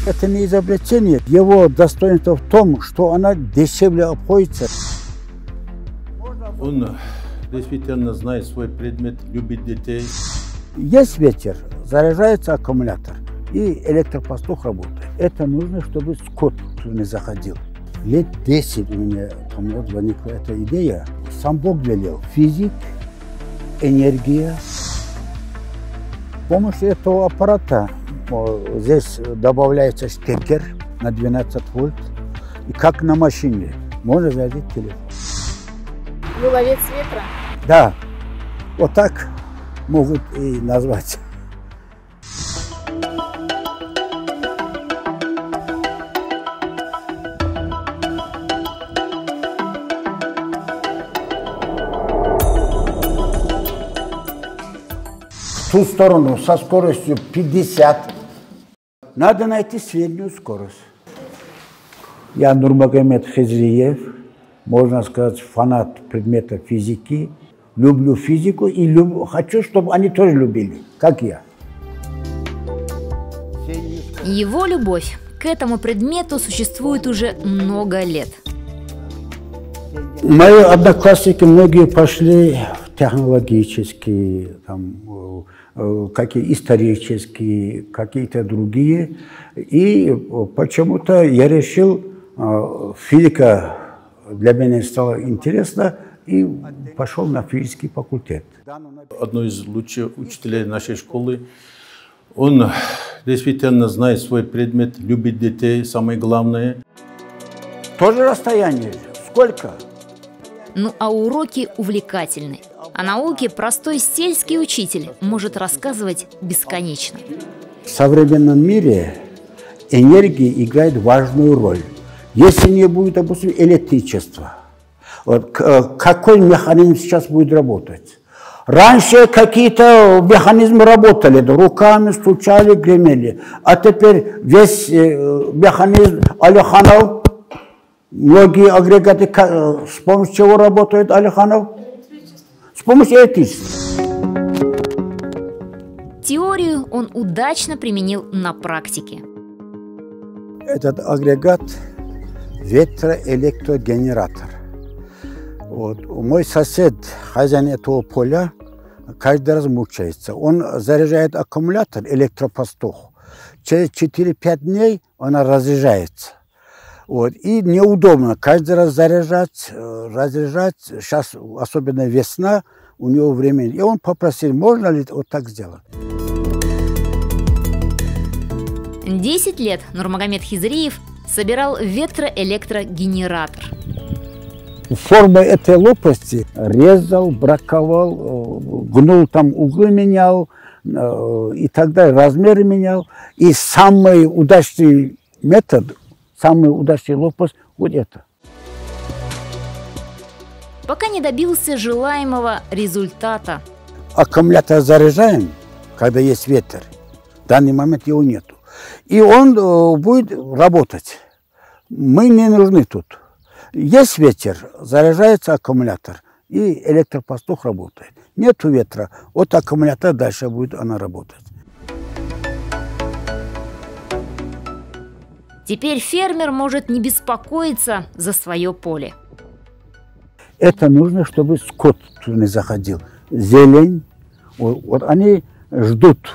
Это не изобретение. Его достоинство в том, что она дешевле обходится. Он действительно знает свой предмет, любит детей. Есть ветер, заряжается аккумулятор, и электропастух работает. Это нужно, чтобы скот не заходил. Лет 10 у меня вот возникла эта идея. Сам Бог велел. Физик, энергия. С помощью этого аппарата здесь добавляется штекер на 12 вольт. И как на машине можно зарядить телефон. Вы ловец ветра? Да, вот так могут и назвать. В ту сторону со скоростью 50. Надо найти среднюю скорость. Я Нурмагомед Хизриев, можно сказать, фанат предмета физики. Люблю физику и хочу, чтобы они тоже любили, как я. Его любовь к этому предмету существует уже много лет. Мои одноклассники многие пошли в технологические, какие исторические, какие-то другие. И почему-то я решил, физика для меня стала интересна, и пошел на физический факультет. Одно из лучших учителей нашей школы. Он действительно знает свой предмет, любит детей, самое главное. Тоже расстояние. Сколько? Ну а уроки увлекательны. О науке простой сельский учитель может рассказывать бесконечно. В современном мире энергия играет важную роль. Если не будет, допустим, электричества, вот, какой механизм сейчас будет работать? Раньше какие-то механизмы работали, руками стучали, гремели. А теперь весь механизм Алиханов, многие агрегаты, с помощью чего работают Алиханов? С помощью электричества. Теорию он удачно применил на практике. Этот агрегат – ветроэлектрогенератор. Вот. Мой сосед, хозяин этого поля, каждый раз мучается. Он заряжает аккумулятор, электропастух. Через 4-5 дней она разряжается. Вот. И неудобно каждый раз заряжать, разряжать. Сейчас, особенно весна, у него времени. И он попросил, можно ли вот так сделать. 10 лет Нурмагомед Хизриев собирал ветроэлектрогенератор. Формы этой лопасти резал, браковал, гнул там углы, менял и так далее, размеры менял. И самый удачный метод, самый удачный лопасть вот это. Пока не добился желаемого результата. Аккумулятор заряжаем, когда есть ветер. В данный момент его нету. И он будет работать. Мы не нужны тут. Есть ветер, заряжается аккумулятор, и электропастух работает. Нету ветра, вот аккумулятор дальше будет она работать. Теперь фермер может не беспокоиться за свое поле. Это нужно, чтобы скот туда не заходил. Зелень, вот они ждут,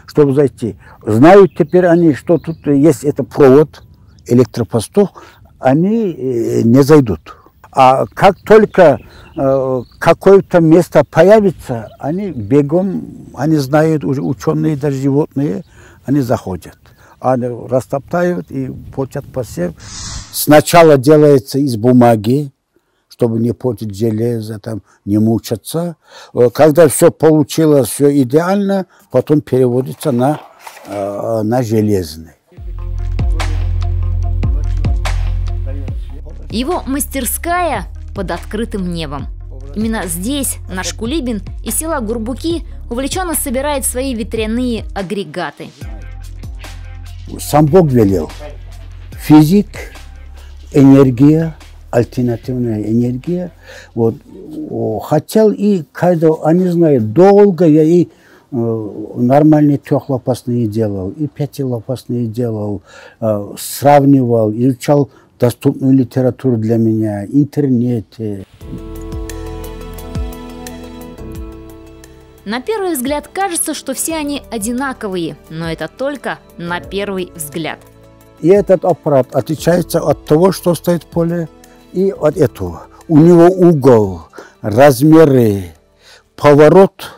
чтобы зайти. Знают теперь они, что тут есть это провод, электропастух, они не зайдут. А как только какое-то место появится, они бегом, они знают, уже ученые, даже животные, они заходят. Они растоптают и портят посев. Сначала делается из бумаги, чтобы не портить железо, там, не мучаться. Когда все получилось, все идеально, потом переводится на железный. Его мастерская под открытым небом. Именно здесь наш Кулибин из села Гурбуки увлеченно собирает свои ветряные агрегаты. Сам Бог велел. Физик, энергия, альтернативная энергия. Вот. Хотел и каждого, они знают, долго я и нормальные трехлопастные делал, и пятилопастные делал, сравнивал, изучал доступную литературу для меня, интернет. На первый взгляд кажется, что все они одинаковые, но это только на первый взгляд. И этот аппарат отличается от того, что стоит в поле, и от этого. У него угол, размеры, поворот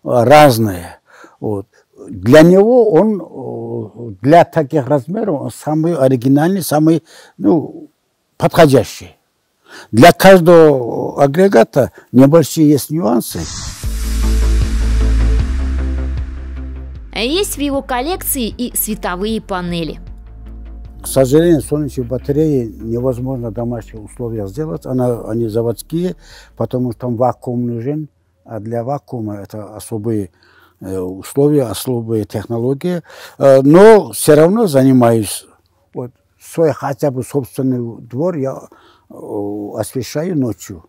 разные. Вот. Для него он, для таких размеров, он самый оригинальный, самый подходящий. Для каждого агрегата небольшие есть нюансы. Есть в его коллекции и световые панели. К сожалению, солнечные батареи невозможно в домашних условиях сделать. Они заводские, потому что там вакуум нужен. А для вакуума это особые условия, особые технологии. Но все равно занимаюсь. Вот, свой хотя бы собственный двор я освещаю ночью.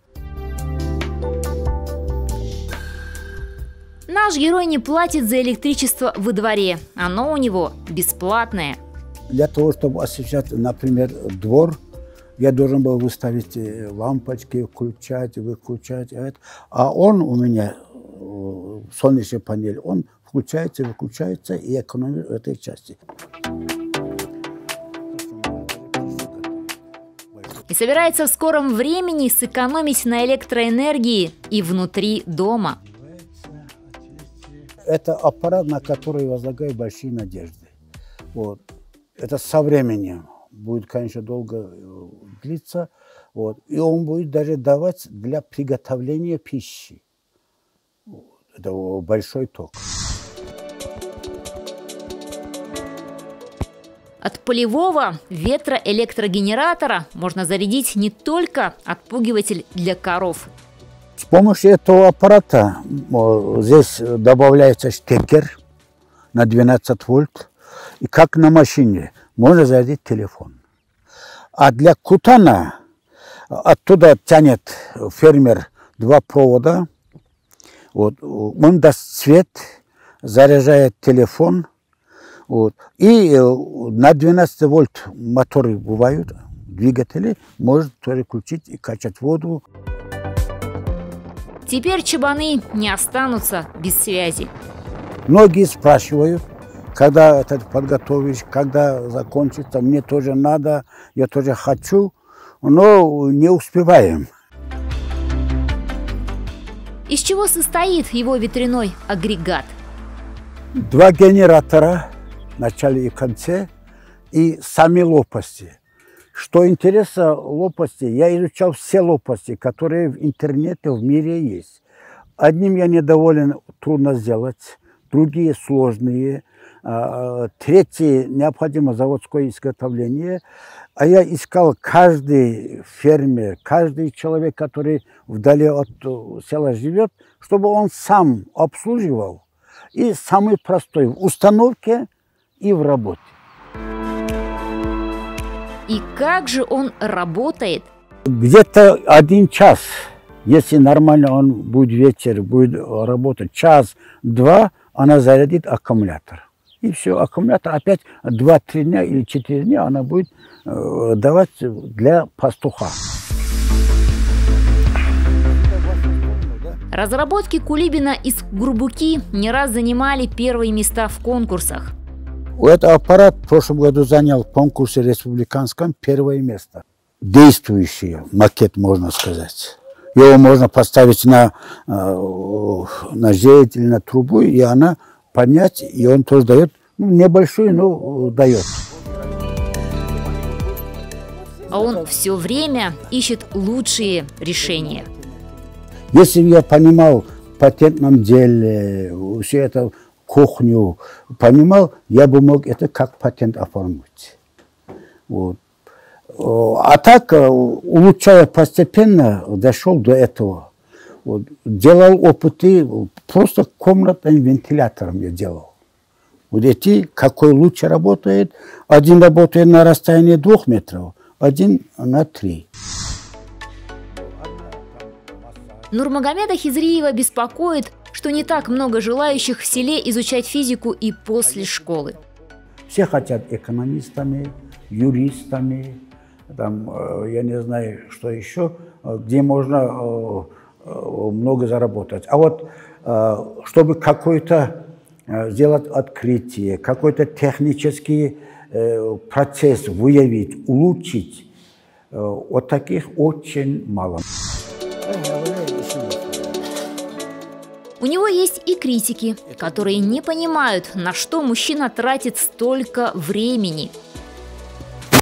Наш герой не платит за электричество во дворе. Оно у него бесплатное. Для того, чтобы освещать, например, двор, я должен был выставить лампочки, включать, выключать. А он у меня, солнечная панель, он включается, выключается и экономит в этой части. И собирается в скором времени сэкономить на электроэнергии и внутри дома. Это аппарат, на который я возлагаю большие надежды. Вот. Это со временем будет, конечно, долго длиться. Вот. И он будет даже давать для приготовления пищи. Вот. Это большой ток. От полевого ветроэлектрогенератора можно зарядить не только отпугиватель для коров. С помощью этого аппарата здесь добавляется штекер на 12 вольт. И как на машине можно зарядить телефон. А для кутана оттуда тянет фермер 2 провода. Вот. Он даст свет, заряжает телефон. Вот. И на 12 вольт моторы бывают, двигатели, может тоже включить и качать воду. Теперь чабаны не останутся без связи. Многие спрашивают, когда это подготовишь, когда закончится, мне тоже надо, я тоже хочу, но не успеваем. Из чего состоит его ветряной агрегат? 2 генератора в начале и конце, и сами лопасти. Что интересно, лопасти, я изучал все лопасти, которые в интернете, в мире есть. Одним я недоволен, трудно сделать, другие сложные, третьи необходимо заводское изготовление. А я искал каждый фермер, каждый человек, который вдали от села живет, чтобы он сам обслуживал. И самый простой в установке и в работе. И как же он работает? Где-то 1 час, если нормально он будет вечер, будет работать час-два, она зарядит аккумулятор. И все, аккумулятор опять 2-3 дня или 4 дня она будет давать для пастуха. Разработки Кулибина из Гурбуки не раз занимали первые места в конкурсах. Этот аппарат в прошлом году занял в конкурсе республиканском 1 место. Действующий макет, можно сказать. Его можно поставить на жесть или на трубу, и она поднять, и он тоже дает, небольшой, но дает. А он все время ищет лучшие решения. Если бы я понимал в патентном деле, все это кухню понимал, я бы мог это как патент оформить. Вот. А так, улучшая постепенно, дошел до этого. Вот. Делал опыты, просто комнатным вентилятором я делал. Вот эти, какой лучше работает. Один работает на расстоянии 2 метров, один на 3. Нурмагомеда Хизриева беспокоит, что не так много желающих в селе изучать физику и после школы. Все хотят экономистами, юристами, там, я не знаю, что еще, где можно много заработать. А вот чтобы какой-то сделать открытие, какой-то технический процесс выявить, улучшить, вот таких очень мало. У него есть и критики, которые не понимают, на что мужчина тратит столько времени.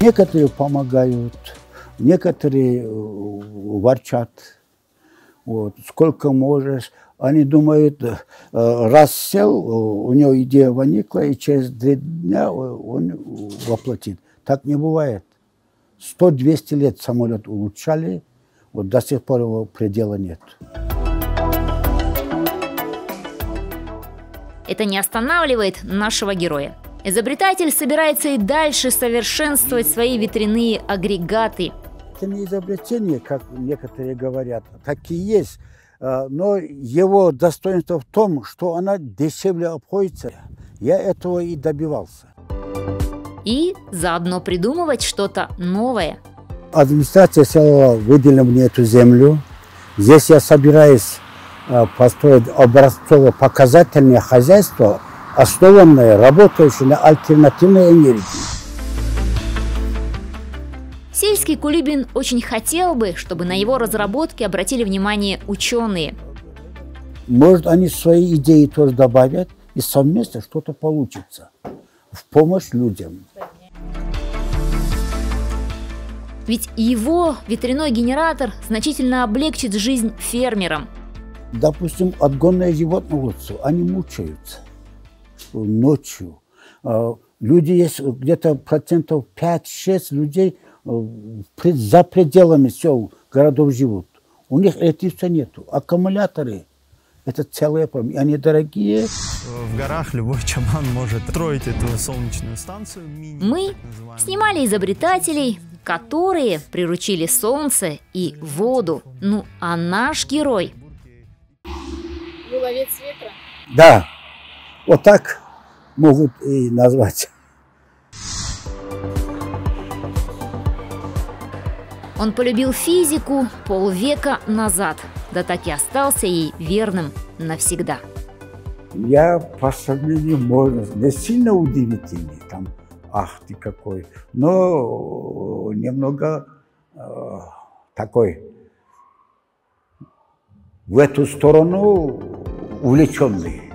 Некоторые помогают, некоторые ворчат. Вот, сколько можешь. Они думают, раз сел, у него идея возникла, и через 3 дня он воплотит. Так не бывает. 100-200 лет самолет улучшали, вот до сих пор его предела нет. Это не останавливает нашего героя. Изобретатель собирается и дальше совершенствовать свои ветряные агрегаты. Это не изобретение, как некоторые говорят, такие есть. Но его достоинство в том, что она дешевле обходится. Я этого и добивался. И заодно придумывать что-то новое. Администрация села выделила мне эту землю. Здесь я собираюсь построить образцово-показательное хозяйство, основанное, работающее на альтернативной энергии. Сельский Кулибин очень хотел бы, чтобы на его разработки обратили внимание ученые. Может, они свои идеи тоже добавят, и совместно что-то получится в помощь людям. Ведь его ветряной генератор значительно облегчит жизнь фермерам. Допустим, отгонные животные, они мучаются ночью. Люди есть где-то процентов 5-6 людей за пределами сел, городов живут. У них электричества нету. Аккумуляторы – это целая проблема. Они дорогие. В горах любой чаман может строить эту солнечную станцию. Мы снимали изобретателей, которые приручили солнце и воду. Ну, а наш герой... Вы ловец ветра? Да, вот так могут и назвать. Он полюбил физику полвека назад, да так и остался ей верным навсегда. Я по сравнению, можно, не сильно удивительный, там, ах ты какой, но немного такой в эту сторону увлеченный.